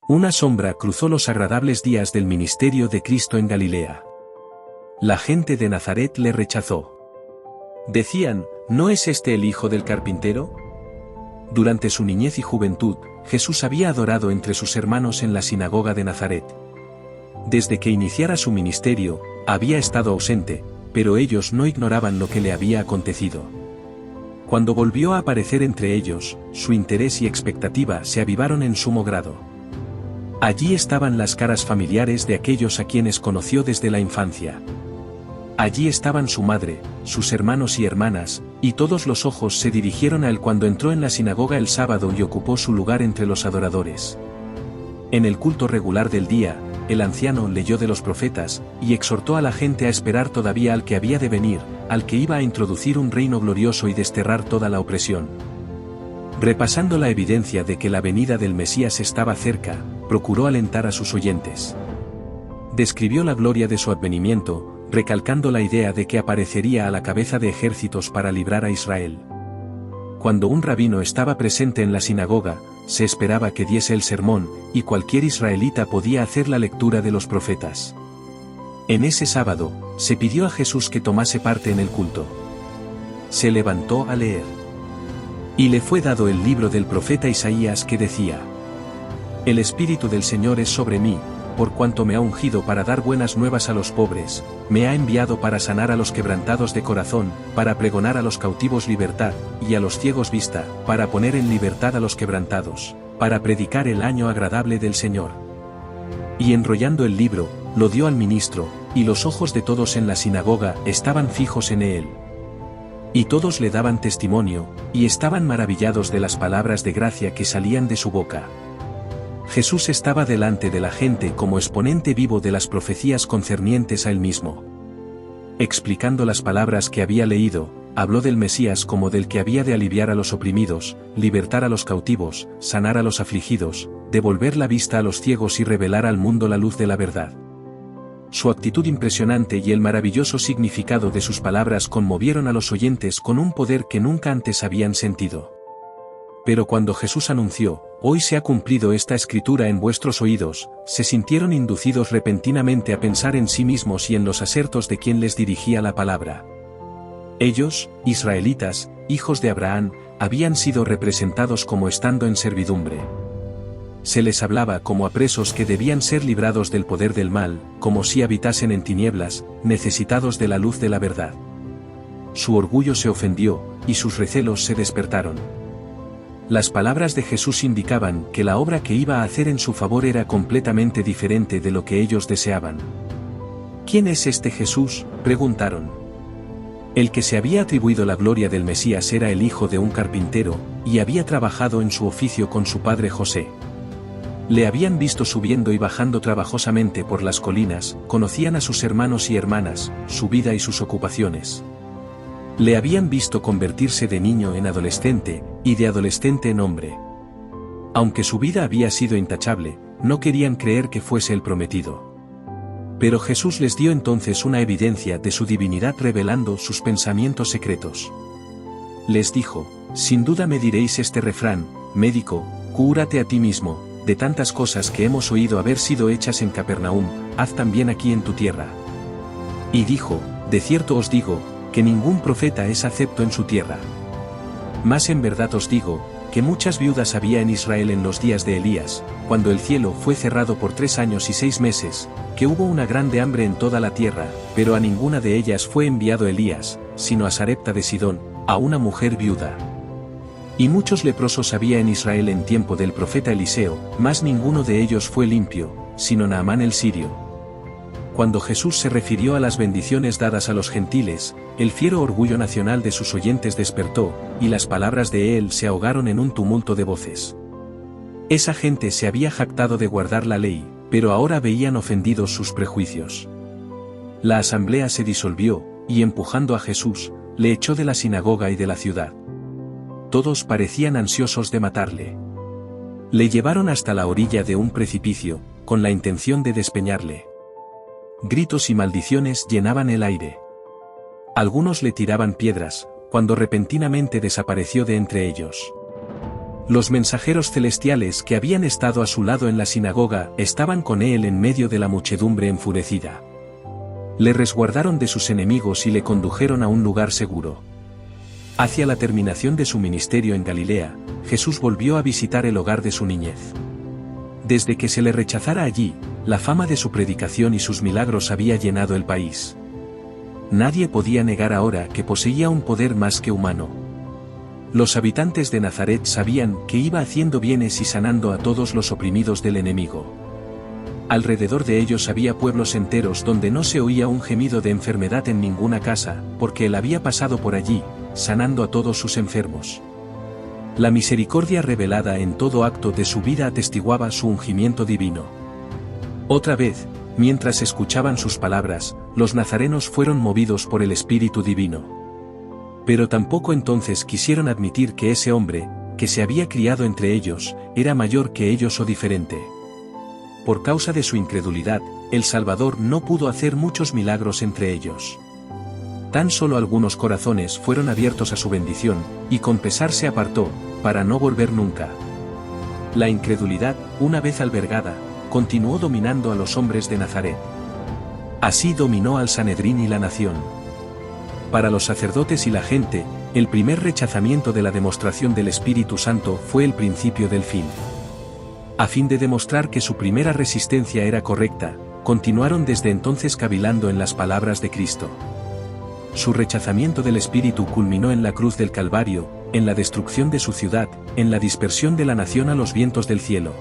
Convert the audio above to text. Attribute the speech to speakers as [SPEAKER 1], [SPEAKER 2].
[SPEAKER 1] Una sombra cruzó los agradables días del ministerio de Cristo en Galilea. La gente de Nazaret le rechazó. Decían, ¿no es este el hijo del carpintero? Durante su niñez y juventud, Jesús había adorado entre sus hermanos en la sinagoga de Nazaret. Desde que iniciara su ministerio, había estado ausente, pero ellos no ignoraban lo que le había acontecido. Cuando volvió a aparecer entre ellos, su interés y expectativa se avivaron en sumo grado. Allí estaban las caras familiares de aquellos a quienes conoció desde la infancia. Allí estaban su madre, sus hermanos y hermanas, y todos los ojos se dirigieron a él cuando entró en la sinagoga el sábado y ocupó su lugar entre los adoradores. En el culto regular del día, el anciano leyó de los profetas, y exhortó a la gente a esperar todavía al que había de venir, al que iba a introducir un reino glorioso y desterrar toda la opresión. Repasando la evidencia de que la venida del Mesías estaba cerca, procuró alentar a sus oyentes. Describió la gloria de su advenimiento, recalcando la idea de que aparecería a la cabeza de ejércitos para librar a Israel. Cuando un rabino estaba presente en la sinagoga, se esperaba que diese el sermón, y cualquier israelita podía hacer la lectura de los profetas. En ese sábado, se pidió a Jesús que tomase parte en el culto. Se levantó a leer. Y le fue dado el libro del profeta Isaías que decía: El Espíritu del Señor es sobre mí, por cuanto me ha ungido para dar buenas nuevas a los pobres, me ha enviado para sanar a los quebrantados de corazón, para pregonar a los cautivos libertad, y a los ciegos vista, para poner en libertad a los quebrantados, para predicar el año agradable del Señor. Y enrollando el libro, lo dio al ministro, y los ojos de todos en la sinagoga estaban fijos en él. Y todos le daban testimonio, y estaban maravillados de las palabras de gracia que salían de su boca. Jesús estaba delante de la gente como exponente vivo de las profecías concernientes a él mismo. Explicando las palabras que había leído, habló del Mesías como del que había de aliviar a los oprimidos, libertar a los cautivos, sanar a los afligidos, devolver la vista a los ciegos y revelar al mundo la luz de la verdad. Su actitud impresionante y el maravilloso significado de sus palabras conmovieron a los oyentes con un poder que nunca antes habían sentido. Pero cuando Jesús anunció, «Hoy se ha cumplido esta escritura en vuestros oídos», se sintieron inducidos repentinamente a pensar en sí mismos y en los asertos de quien les dirigía la palabra. Ellos, israelitas, hijos de Abraham, habían sido representados como estando en servidumbre. Se les hablaba como a presos que debían ser librados del poder del mal, como si habitasen en tinieblas, necesitados de la luz de la verdad. Su orgullo se ofendió, y sus recelos se despertaron. Las palabras de Jesús indicaban que la obra que iba a hacer en su favor era completamente diferente de lo que ellos deseaban. ¿Quién es este Jesús?, preguntaron. El que se había atribuido la gloria del Mesías era el hijo de un carpintero, y había trabajado en su oficio con su padre José. Le habían visto subiendo y bajando trabajosamente por las colinas, conocían a sus hermanos y hermanas, su vida y sus ocupaciones. Le habían visto convertirse de niño en adolescente, y de adolescente en hombre. Aunque su vida había sido intachable, no querían creer que fuese el prometido. Pero Jesús les dio entonces una evidencia de su divinidad revelando sus pensamientos secretos. Les dijo: «Sin duda me diréis este refrán, médico, cúrate a ti mismo, de tantas cosas que hemos oído haber sido hechas en Capernaum, haz también aquí en tu tierra». Y dijo: «De cierto os digo, que ningún profeta es acepto en su tierra. Mas en verdad os digo, que muchas viudas había en Israel en los días de Elías, cuando el cielo fue cerrado por 3 años y 6 meses, que hubo una grande hambre en toda la tierra, pero a ninguna de ellas fue enviado Elías, sino a Sarepta de Sidón, a una mujer viuda. Y muchos leprosos había en Israel en tiempo del profeta Eliseo, mas ninguno de ellos fue limpio, sino Naamán el sirio». Cuando Jesús se refirió a las bendiciones dadas a los gentiles, el fiero orgullo nacional de sus oyentes despertó, y las palabras de él se ahogaron en un tumulto de voces. Esa gente se había jactado de guardar la ley, pero ahora veían ofendidos sus prejuicios. La asamblea se disolvió, y empujando a Jesús, le echó de la sinagoga y de la ciudad. Todos parecían ansiosos de matarle. Le llevaron hasta la orilla de un precipicio, con la intención de despeñarle. Gritos y maldiciones llenaban el aire. Algunos le tiraban piedras, cuando repentinamente desapareció de entre ellos. Los mensajeros celestiales que habían estado a su lado en la sinagoga estaban con él en medio de la muchedumbre enfurecida. Le resguardaron de sus enemigos y le condujeron a un lugar seguro. Hacia la terminación de su ministerio en Galilea, Jesús volvió a visitar el hogar de su niñez. Desde que se le rechazara allí, la fama de su predicación y sus milagros había llenado el país. Nadie podía negar ahora que poseía un poder más que humano. Los habitantes de Nazaret sabían que iba haciendo bienes y sanando a todos los oprimidos del enemigo. Alrededor de ellos había pueblos enteros donde no se oía un gemido de enfermedad en ninguna casa, porque él había pasado por allí, sanando a todos sus enfermos. La misericordia revelada en todo acto de su vida atestiguaba su ungimiento divino. Otra vez, mientras escuchaban sus palabras, los nazarenos fueron movidos por el Espíritu Divino. Pero tampoco entonces quisieron admitir que ese hombre, que se había criado entre ellos, era mayor que ellos o diferente. Por causa de su incredulidad, el Salvador no pudo hacer muchos milagros entre ellos. Tan solo algunos corazones fueron abiertos a su bendición, y con pesar se apartó, para no volver nunca. La incredulidad, una vez albergada, continuó dominando a los hombres de Nazaret. Así dominó al Sanedrín y la nación. Para los sacerdotes y la gente, el primer rechazamiento de la demostración del Espíritu Santo fue el principio del fin. A fin de demostrar que su primera resistencia era correcta, continuaron desde entonces cavilando en las palabras de Cristo. Su rechazamiento del Espíritu culminó en la cruz del Calvario, en la destrucción de su ciudad, en la dispersión de la nación a los vientos del cielo.